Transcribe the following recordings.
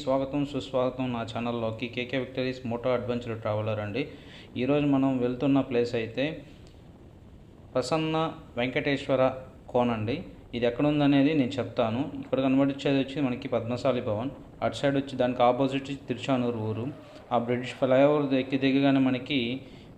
స్వాగతం సుస్వాగతం నా ఛానల్లోకి కేకే విక్టరీస్ మోటో అడ్వెంచర్ ట్రావెలర్ అండి. ఈరోజు మనం వెళ్తున్న ప్లేస్ అయితే ప్రసన్న వెంకటేశ్వర కోన అండి. ఇది ఎక్కడ ఉందనేది నేను చెప్తాను. ఇక్కడ కనబడిచ్చేది వచ్చి మనకి పద్మశాలి భవన్, అటు సైడ్ వచ్చి దానికి ఆపోజిట్ తిరుచానూరు ఊరు. ఆ బ్రిడ్జ్ ఫ్లైఓవర్ దిగగానే మనకి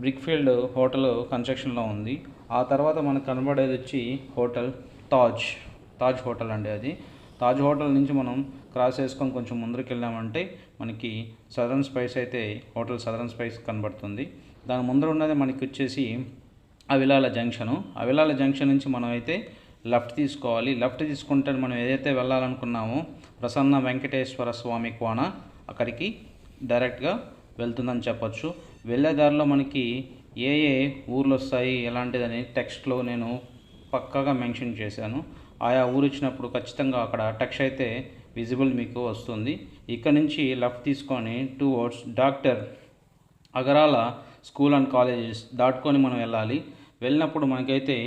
బ్రిక్ఫీల్డ్ హోటల్ కన్స్ట్రక్షన్లో ఉంది. ఆ తర్వాత మనకు కనబడేది వచ్చి హోటల్ తాజ్ హోటల్ అండి. అది తాజ్ హోటల్ నుంచి మనం క్రాస్ చేసుకొని కొంచెం ముందరికి వెళ్ళామంటే మనకి సదరన్ స్పైస్ అయితే హోటల్ సదరన్ స్పైస్ కనబడుతుంది. దాని ముందర ఉన్నది మనకి వచ్చేసి అవిలాల జంక్షన్ నుంచి మనం అయితే లెఫ్ట్ తీసుకోవాలి. లెఫ్ట్ తీసుకుంటే మనం ఏదైతే వెళ్ళాలనుకున్నామో ప్రసన్న వెంకటేశ్వర స్వామి కోన అక్కడికి డైరెక్ట్గా వెళ్తుందని చెప్పొచ్చు. వెళ్ళే దారిలో మనకి ఏ ఊర్లు వస్తాయి ఎలాంటిదని టెక్స్ట్లో నేను పక్కాగా మెన్షన్ చేశాను. ఆయా ఊరు ఇచ్చినప్పుడు ఖచ్చితంగా అక్కడ టెక్స్ట్ అయితే విజిబుల్ మీకు వస్తుంది. ఇక్కడ నుంచి లెఫ్ట్ తీసుకొని towards doctor Agarala school and colleges దాటుకొని మనం వెళ్ళాలి. వెళ్ళినప్పుడు మనకైతే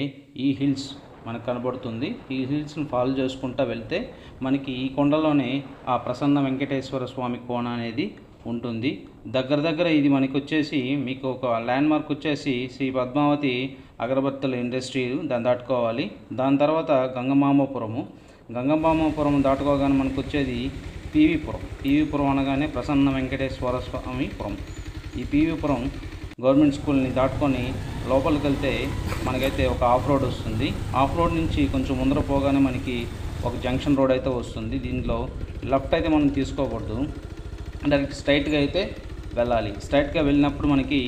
ఈ హిల్స్ మనకు కనబడుతుంది. ఈ హిల్స్ని ఫాలో చేసుకుంటూ వెళ్తే మనకి ఈ కొండలోనే ఆ ప్రసన్న వెంకటేశ్వర స్వామి కోన అనేది ఉంటుంది. దగ్గర ఇది మనకి వచ్చేసి మీకు ఒక ల్యాండ్ మార్క్ వచ్చేసి శ్రీ పద్మావతి అగరబత్తుల ఇండస్ట్రీ, దాన్ని దాటుకోవాలి. దాని తర్వాత గంగమామపురం దాటుకోగానే మనకు వచ్చేది పీవీపురం అనగానే ప్రసన్న వెంకటేశ్వర స్వామి పురం. ఈ పీవీపురం గవర్నమెంట్ స్కూల్ని దాటుకొని లోపలికి వెళ్తే మనకైతే ఒక ఆఫ్ రోడ్ వస్తుంది. ఆఫ్ రోడ్ నుంచి కొంచెం ముందర పోగానే మనకి ఒక జంక్షన్ రోడ్ అయితే వస్తుంది. దీనిలో లెఫ్ట్ అయితే మనం తీసుకోకూడదు, డైరెక్ట్ స్ట్రైట్గా అయితే వెళ్ళాలి. స్ట్రైట్గా వెళ్ళినప్పుడు మనకి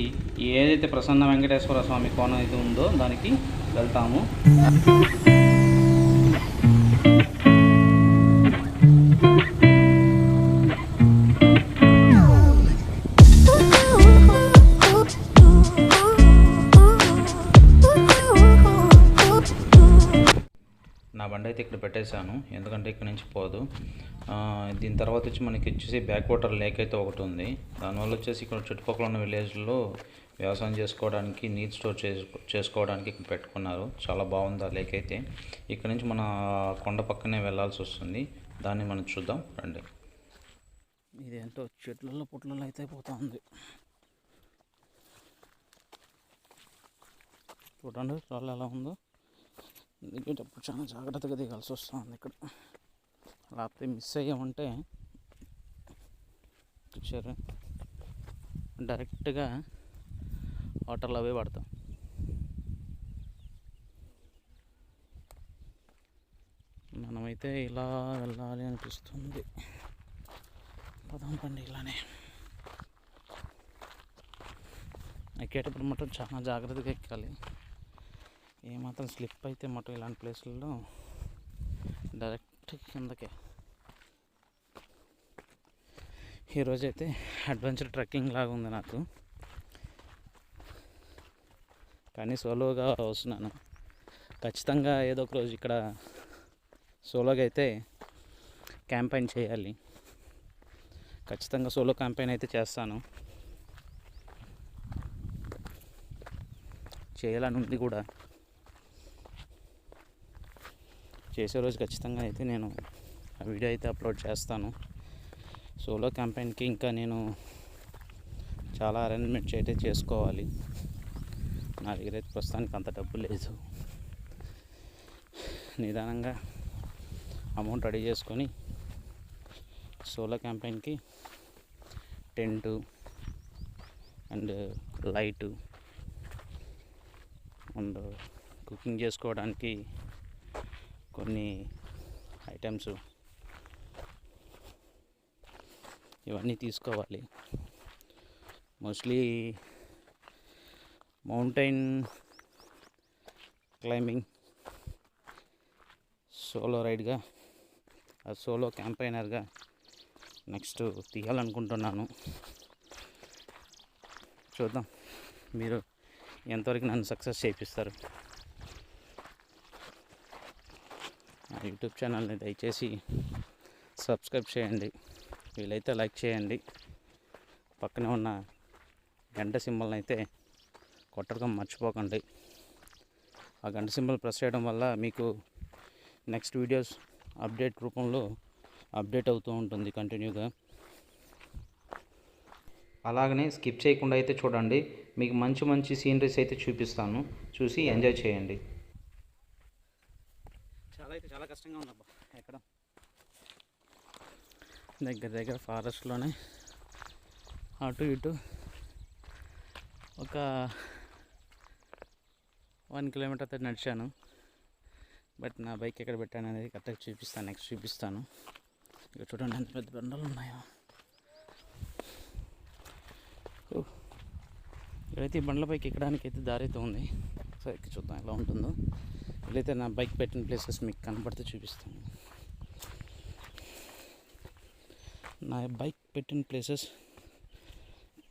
ఏదైతే ప్రసన్న వెంకటేశ్వర స్వామి కోన ఇది ఉందో దానికి వెళ్తాము. నా బండి అయితే ఇక్కడ పెట్టేశాను, ఎందుకంటే ఇక్కడ నుంచి పోదు. దీని తర్వాత వచ్చి మనకి వచ్చేసి బ్యాక్ వాటర్ లేక్ అయితే ఒకటి ఉంది. దానివల్ల వచ్చేసి ఇక్కడ చుట్టుపక్కల ఉన్న విలేజ్లో వ్యవసాయం చేసుకోవడానికి, నీరు స్టోర్ చేసుకోవడానికి ఇక్కడ పెట్టుకున్నారు. చాలా బాగుంది ఆ లేక్ అయితే. ఇక్కడ నుంచి మన కొండ పక్కనే వెళ్ళాల్సి వస్తుంది. దాన్ని మనం చూద్దాం రండి. ఇదేంటో చెట్లలో పుట్లలో అయితే పోతా ఉంది. చూడండి రాళ్ళు ఎలా ఉందో. దిగేటప్పుడు చాలా జాగ్రత్తగా దిగాల్సి వస్తుంది. ఇక్కడ లేకపోతే మిస్ అయ్యామంటే చూసారు డైరెక్ట్గా వాటర్లో అవే పడతాం. మనమైతే ఇలా వెళ్ళాలి అనిపిస్తుంది. పదం పండి ఇలానే ఎక్కేటప్పుడు మాత్రం చాలా జాగ్రత్తగా ఎక్కాలి. ఏమాత్రం స్లిప్ అయితే మటు ఇలాంటి ప్లేసుల్లో డైరెక్ట్ కిందకే. ఈరోజైతే అడ్వెంచర్ ట్రెక్కింగ్ లాగా ఉంది నాకు, కానీ సోలోగా వస్తున్నాను. ఖచ్చితంగా ఏదో ఒక రోజు ఇక్కడ సోలోగా అయితే క్యాంపెయిన్ చేయాలి. ఖచ్చితంగా సోలో క్యాంపెయిన్ అయితే చేస్తాను, చేయాలని ఉంది కూడా. చేసే రోజు ఖచ్చితంగా అయితే నేను ఆ వీడియో అయితే అప్లోడ్ చేస్తాను. సోలో క్యాంపెయిన్కి ఇంకా నేను చాలా అరేంజ్మెంట్స్ అయితే చేసుకోవాలి. నా దగ్గర అయితే ప్రస్తుతానికి అంత డబ్బు లేదు. నిదానంగా అమౌంట్ రెడీ చేసుకొని సోలో క్యాంపెయిన్కి tent and light and cooking చేసుకోవడానికి కొన్ని ఐటమ్స్ ఇవన్నీ తీసుకోవాలి. మోస్ట్లీ మౌంటైన్ క్లైంబింగ్ సోలో రైడ్గా, సోలో క్యాంపైనర్గా నెక్స్ట్ తీయాలనుకుంటున్నాను. చూద్దాం మీరు ఎంతవరకు నన్ను సక్సెస్ చేయిస్తారు. నా యూట్యూబ్ ఛానల్ని దయచేసి సబ్స్క్రైబ్ చేయండి, వీలైతే లైక్ చేయండి. పక్కనే ఉన్న గంట సింబల్ని అయితే కొట్టడం మర్చిపోకండి. ఆ గంట సింబల్ ప్రెస్ చేయడం వల్ల మీకు నెక్స్ట్ వీడియోస్ అప్డేట్ రూపంలో అప్డేట్ అవుతూ ఉంటుంది కంటిన్యూగా. అలాగనే స్కిప్ చేయకుండా అయితే చూడండి. మీకు మంచి మంచి సీనరీస్ అయితే చూపిస్తాను, చూసి ఎంజాయ్ చేయండి. చాలా కష్టంగా ఉందబ్బా ఎక్కడ దగ్గర ఫారెస్ట్లోనే అటు ఇటు ఒక 1 కిలోమీటర్ అయితే నడిచాను. బట్ నా బైక్ ఎక్కడ పెట్టాను అనేది కరెక్ట్గా చూపిస్తాను, నెక్స్ట్ చూపిస్తాను. ఇక చూడండి ఎంత పెద్ద బండలు ఉన్నాయో. ఇక్కడైతే ఈ బండ్ల బైక్ ఎక్కడానికి అయితే దారి అయితే ఉంది. సో ఎక్కి చూద్దాం ఎలా ఉంటుందో. ఇక్కడైతే నా బైక్ పెట్టిన ప్లేసెస్ మీకు కనపడితే చూపిస్తాను. నా బైక్ పెట్టిన ప్లేసెస్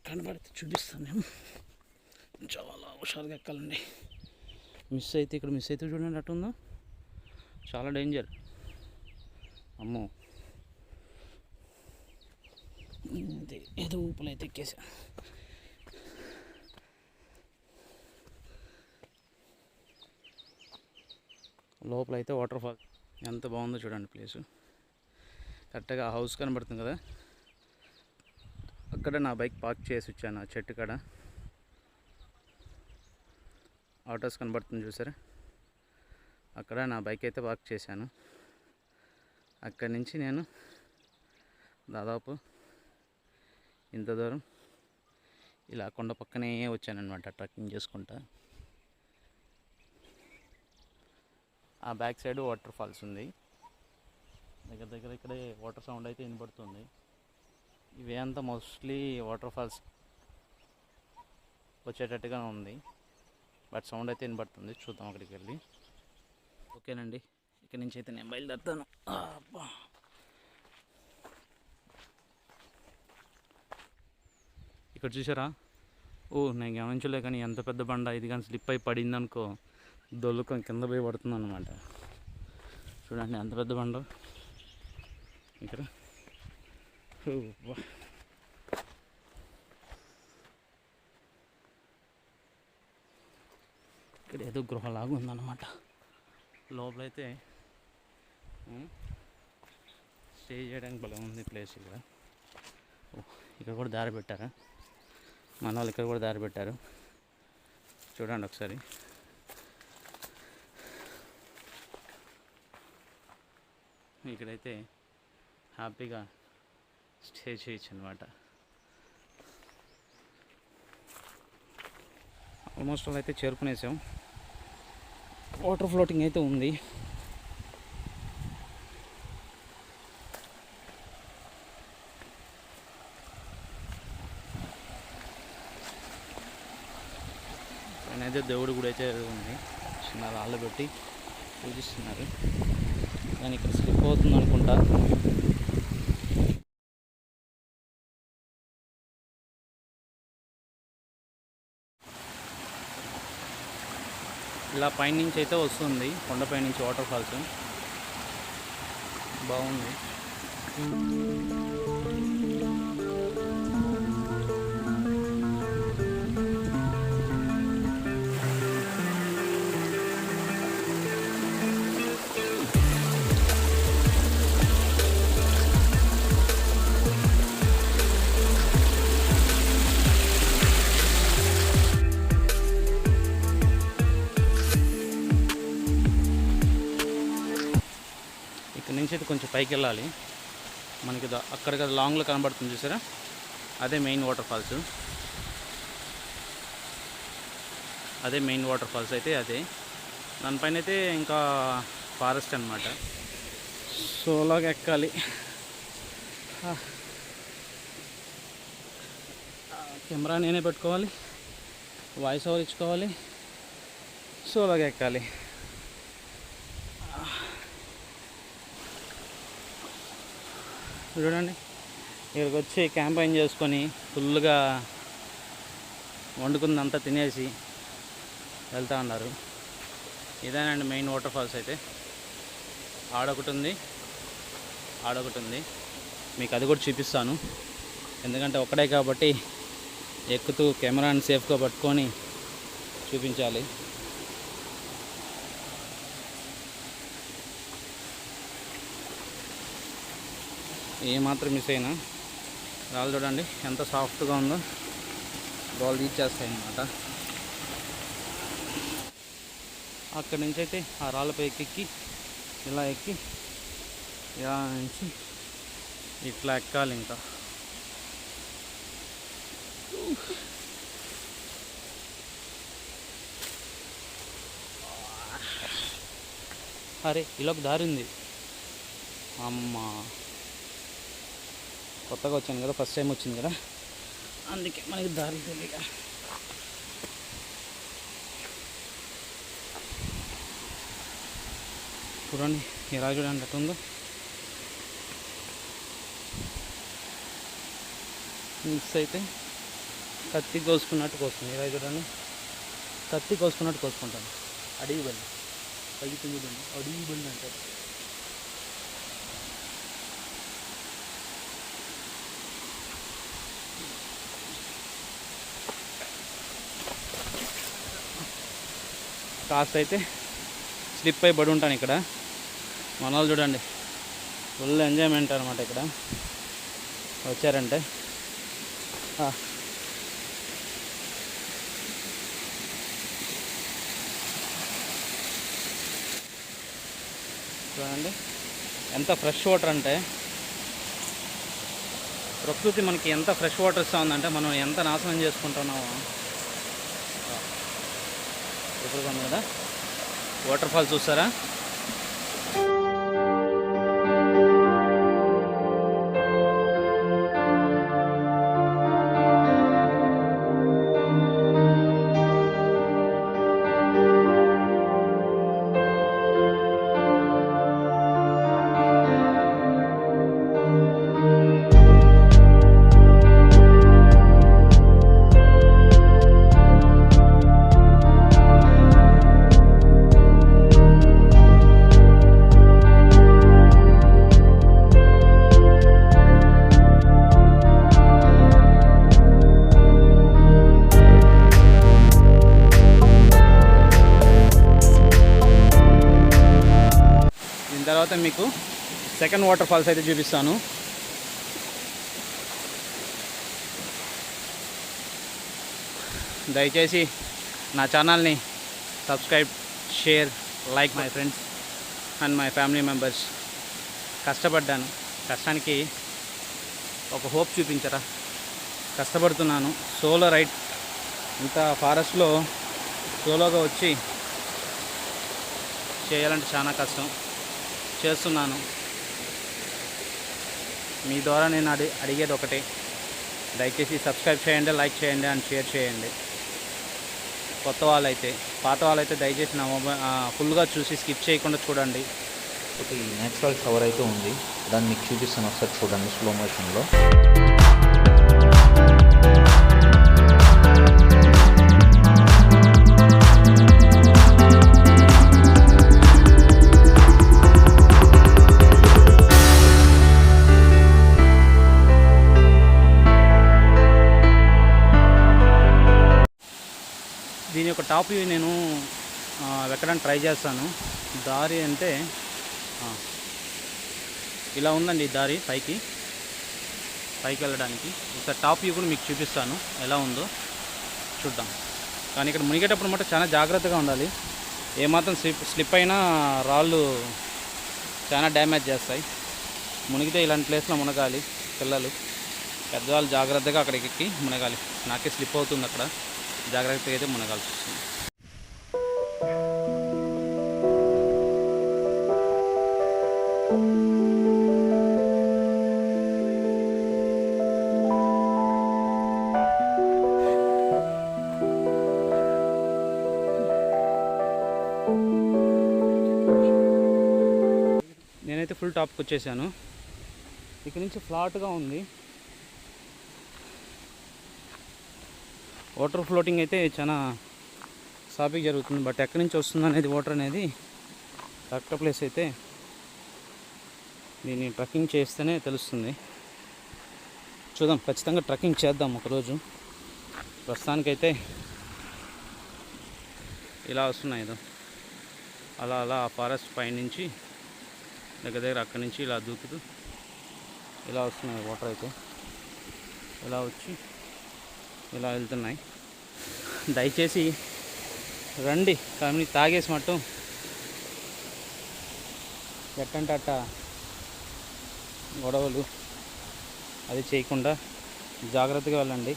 కనబడితే చూపిస్తాను. నేను చాలా హుషారుగా ఎక్కాలండి. మిస్ అయితే చూడండి అట్టుందో, చాలా డేంజర్. అమ్మో, ఏదో ఊపులైతే ఎక్కేసా. లోపలైతే వాటర్ ఫాల్ ఎంత బాగుందో చూడండి ప్లేసు. కరెక్ట్గా హౌస్ కనబడుతుంది కదా, అక్కడ నా బైక్ పార్క్ చేసి వచ్చాను. ఆ చెట్టు కాడ ఆటోస్ కనబడుతుంది చూసారా, అక్కడ నా బైక్ అయితే పార్క్ చేశాను. అక్కడి నుంచి నేను దాదాపు ఇంత దూరం ఇలా కొండ పక్కనే వచ్చానన్నమాట ట్రెక్కింగ్ చేసుకుంటా. ఆ బ్యాక్ సైడ్ వాటర్ ఫాల్స్ ఉంది. దగ్గర ఇక్కడే వాటర్ సౌండ్ అయితే వినబడుతుంది. ఇవే అంతా మోస్ట్లీ వాటర్ ఫాల్స్ వచ్చేటట్టుగా ఉంది, బట్ సౌండ్ అయితే వినబడుతుంది. చూద్దాం అక్కడికి వెళ్ళి. ఓకేనండి, ఇక్కడి నుంచి అయితే నేను బయలుదేరుతాను. ఇక్కడ చూసారా, నేను గమనించలే కానీ ఎంత పెద్ద బండ ఇది, కానీ స్లిప్ అయి పడిందనుకో దొల్లుకొని కింద పోయి పడుతుంది అన్నమాట. చూడండి ఎంత పెద్ద బండ ఇక్కడ. ఇక్కడ ఏదో గృహలాగా ఉందన్నమాట. లోపలైతే స్టే చేయడానికి భలే ఉంది ప్లేస్. ఇక్కడ కూడా దారి పెట్టారా, మన వాళ్ళు ఇక్కడ కూడా దారి పెట్టారు. చూడండి ఒకసారి. ఇక్కడైతే హ్యాపీగా స్టే చేయొచ్చు అనమాట. ఆల్మోస్ట్ అయితే చేరుకునేసాం. వాటర్ ఫ్లోటింగ్ అయితే ఉంది. అయితే దేవుడి గుడి అయితే ఉంది, చిన్న రాళ్ళు పెట్టి పూజిస్తున్నారు. కానీ ఇక్కడ స్లిప్ అవుతుంది అనుకుంటా. ఇలా పైనుంచి అయితే వస్తుంది, కొండపై నుంచి వాటర్ ఫాల్స్ బాగుంది. నుంచి అయితే కొంచెం పైకి వెళ్ళాలి. మనకి అక్కడ లాంగ్లో కనబడుతుంది చూసారా, అదే మెయిన్ వాటర్ ఫాల్స్. అదే మెయిన్ వాటర్ ఫాల్స్ అయితే అదే. దానిపైన అయితే ఇంకా ఫారెస్ట్ అనమాట. సోలాగా ఎక్కాలి. కెమెరా నేనే పెట్టుకోవాలి, వాయిస్ ఓవర్ ఇచ్చుకోవాలి, సోలాగా ఎక్కాలి. చూడండి, ఇక్కడికి వచ్చి క్యాంపైన్ చేసుకొని ఫుల్గా వండుకుందంతా తినేసి వెళ్తూ ఉన్నారు. ఇదేనండి మెయిన్ వాటర్ ఫాల్స్ అయితే. ఆడొకటి ఉంది, ఆడొకటి ఉంది. మీకు అది కూడా చూపిస్తాను, ఎందుకంటే ఒక్కడే కాబట్టి ఎక్కుతూ కెమెరాని సేఫ్గా పట్టుకొని చూపించాలి. ఏమాత్రం మిస్ అయినా రాళ్ళు చూడండి ఎంత సాఫ్ట్గా ఉందో, రాళ్ళు తీసేస్తాయి అన్నమాట. అక్కడి నుంచి అయితే ఆ రాళ్ళపై ఎక్కి ఇలా ఎక్కి ఇలా నుంచి ఇట్లా ఎక్కాలి. ఇంకా అరే ఇలా ఒక దారి ఉంది. అమ్మ కొత్తగా వచ్చాను కదా, ఫస్ట్ టైం వచ్చింది కదా, అందుకే మనకి దారి తెలియక. చూడండి ఎలా చూడండి అట్టుందో. మిక్స్ అయితే కత్తి కోసుకున్నట్టు కోసుకుంది. ఇలా చూడండి కత్తి కోసుకున్నట్టు కోసుకుంటాను. అడిగి బండి పైకి తింగుతుంది, అడిగి బండి అంటారు. కాస్త అయితే స్లిప్ అయి పడి ఉంటాను ఇక్కడ. మన వాళ్ళు చూడండి ఫుల్ ఎంజాయ్మెంట్ అనమాట ఇక్కడ వచ్చారంటే. చూడండి ఎంత ఫ్రెష్ వాటర్ అంటే, ప్రకృతి మనకి ఎంత ఫ్రెష్ వాటర్ ఇస్తూ ఉందంటే మనం ఎంత నాశనం చేసుకుంటున్నామో. ఇప్పుడు ఉంది కదా వాటర్ ఫాల్ చూస్తారా. తర్వాత మీకు సెకండ్ వాటర్ ఫాల్స్ అయితే చూపిస్తాను. దయచేసి నా ఛానల్ని subscribe, share, like my friends and my family members. కష్టపడ్డాను, కష్టానికి ఒక హోప్ చూపించరా. కష్టపడుతున్నాను. సోలో రైడ్, ఇంత ఫారెస్ట్లో సోలోగా వచ్చి చేయాలంటే చాలా కష్టం. చేస్తున్నాను. మీ ద్వారా నేను అడిగేది ఒకటే, దయచేసి సబ్స్క్రైబ్ చేయండి, లైక్ చేయండి అండ్ షేర్ చేయండి. కొత్త వాళ్ళైతే, పాత వాళ్ళైతే దయచేసి నా మొబైల్ ఫుల్గా చూసి స్కిప్ చేయకుండా చూడండి. ఒకటి నేచురల్ షవర్ అయితే ఉంది, దాన్ని మీకు చూపిస్తాను ఒకసారి చూడండి స్లో మోషన్లో. దీని యొక్క టాప్ వ్యూ నేను ఎక్కడానికి ట్రై చేస్తాను. దారి అంటే ఇలా ఉందండి. దారి పైకి వెళ్ళడానికి ఒకసారి టాప్ వ్యూ కూడా మీకు చూపిస్తాను ఎలా ఉందో చూద్దాం. కానీ ఇక్కడ మునిగేటప్పుడు మాత్రం చాలా జాగ్రత్తగా ఉండాలి. ఏమాత్రం స్లిప్ అయినా రాళ్ళు చాలా డ్యామేజ్ చేస్తాయి. మునిగితే ఇలాంటి ప్లేస్లో మునగాలి. పిల్లలు పెద్దవాళ్ళు జాగ్రత్తగా అక్కడికి ఎక్కి మునగాలి. నాకే స్లిప్ అవుతుంది అక్కడ, జాగ్రత్తగా అయితే మునగాల్సి వస్తుంది. నేనైతే ఫుల్ టాప్కి వచ్చేసాను. ఇక్కడ నుంచి ఫ్లాట్గా ఉంది. వాటర్ ఫ్లోటింగ్ అయితే చాలా సాఫీగా జరుగుతుంది. బట్ ఎక్కడి నుంచి వస్తుంది అనేది వాటర్ అనేది కరెక్ట్ ప్లేస్ అయితే దీన్ని ట్రెక్కింగ్ చేస్తేనే తెలుస్తుంది. చూద్దాం, ఖచ్చితంగా ట్రెక్కింగ్ చేద్దాం ఒకరోజు. ప్రస్తుతానికైతే ఇలా వస్తున్నాయి ఏదో అలా అలా ఆ ఫారెస్ట్ పైనుంచి దగ్గర అక్కడి నుంచి ఇలా దూకుతూ ఇలా వస్తున్నాయి వాటర్ అయితే. ఇలా వచ్చి ఇలా వెళ్తున్నాయి. దయచేసి రండి, కానీ తాగేసి మట్టు ఎట్టంటే అట్ట గొడవలు అది చేయకుండా జాగ్రత్తగా వెళ్ళండి.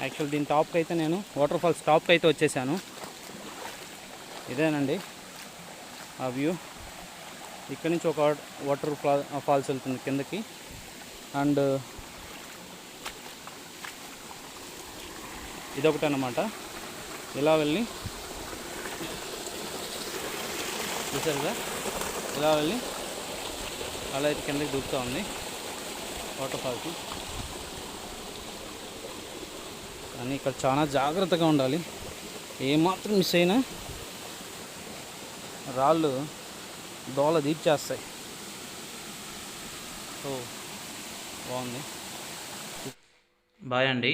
యాక్చువల్ దీని టాప్కి అయితే నేను వాటర్ ఫాల్స్ టాప్కి అయితే వచ్చేసాను. ఇదేనండి ఆ వ్యూ. ఇక్కడ నుంచి ఒక వాటర్ ఫాల్స్ వెళ్తుంది కిందకి. అండ్ ఇదొకటి అన్నమాట. ఇలా వెళ్ళి చూసారుగా, ఇలా వెళ్ళి అలా అయితే కిందకి దూకుతూ ఉంది వాటర్ ఫాల్స్. కానీ ఇక్కడ చాలా జాగ్రత్తగా ఉండాలి. ఏమాత్రం మిస్ అయినా రాళ్ళు దోల దీర్చేస్తాయి. సో బాగుంది. బాయ్ అండి.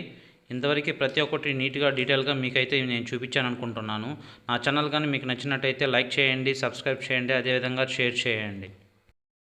ఇంతవరకు ప్రతి ఒక్కటి నీట్గా డీటెయిల్గా మీకైతే నేను చూపించాను అనుకుంటున్నాను. నా ఛానల్ కానీ మీకు నచ్చినట్టయితే లైక్ చేయండి, సబ్స్క్రైబ్ చేయండి, అదేవిధంగా షేర్ చేయండి.